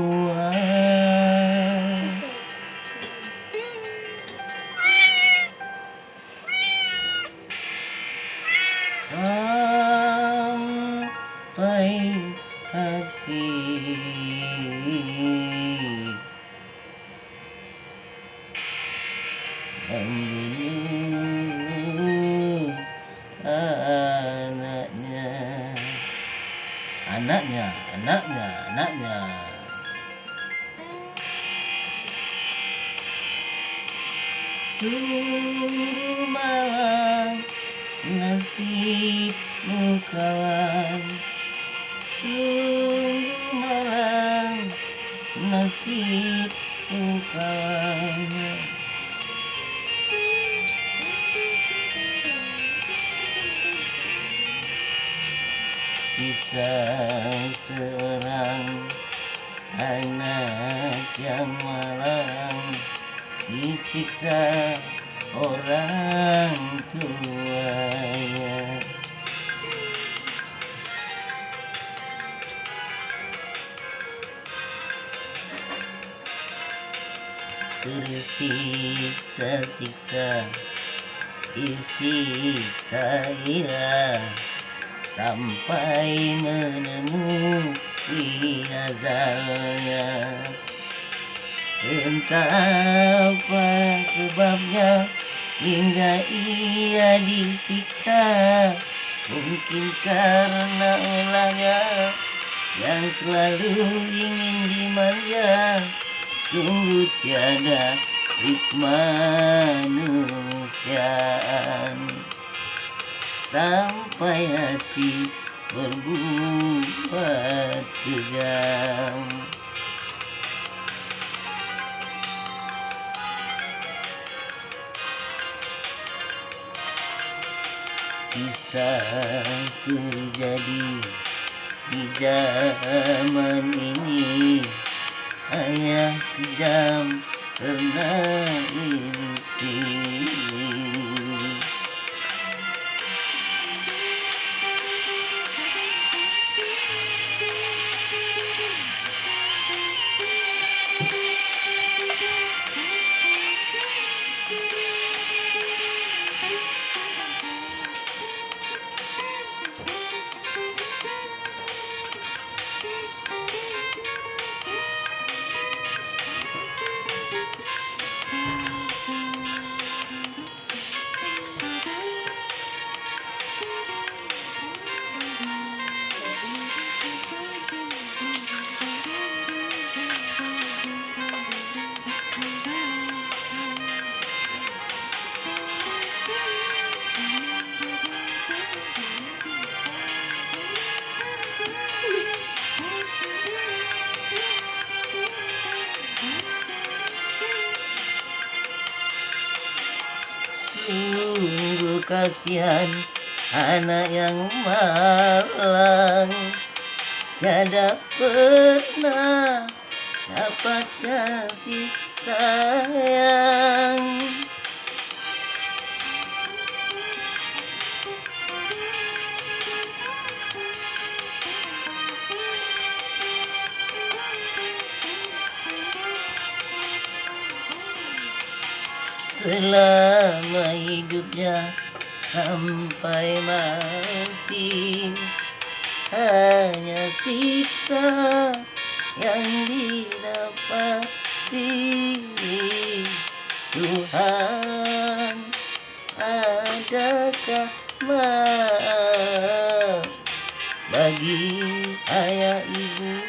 orang. Sampai hati membunuh anaknya. Sungguh malang nasibmu kawan, sungguh malang nasibmu kawan. Kisah seorang anak yang malang disiksa orang tuanya. Tersiksa-siksa, disiksa ia sampai menemui azalnya. Entah apa sebabnya hingga ia disiksa, mungkin karena ulahnya yang selalu ingin dimanja. Sungguh tiada kemanusiaan sampai hati berbuat kejam. Kisah terjadi di zaman ini, ayah kejam karena ibu tiri. Sungguh kasihan anak yang malang, tiada pernah dapat kasih sayang. Selama hidupnya sampai mati, hanya siksa yang didapati. Tuhan, adakah maaf bagi ayah ibu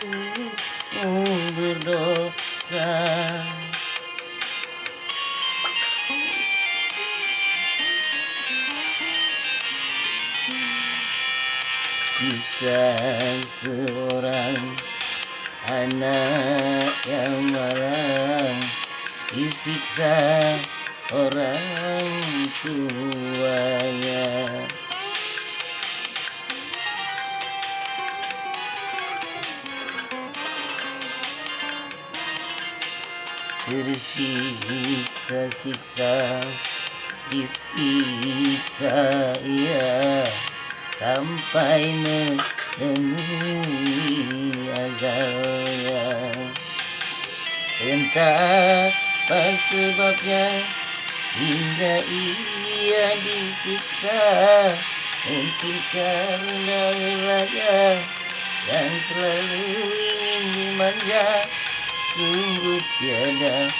berdosa? Kisah seorang anak yang malang disiksa orang tuanya. Tersiksa-siksa, disiksa ia sampai menemui azalnya. Entah apa sebabnya hingga ia disiksa. Mungkin karena raja yang selalu ingin dimanja. Sungguh tiada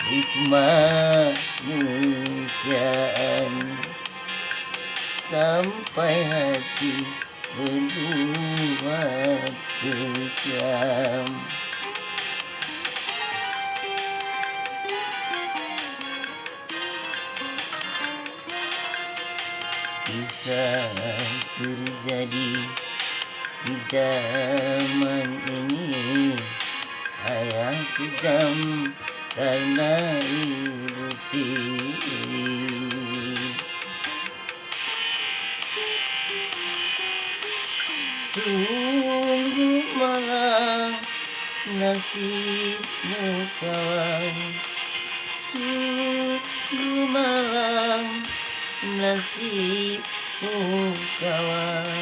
kemanusiaan sampai hati berbuat kejam. Kisah terjadi di zaman ini. Ayah kejam karena ibu tiri. Sungguh malang nasibmu kawan. Sungguh malang nasibmu kawan.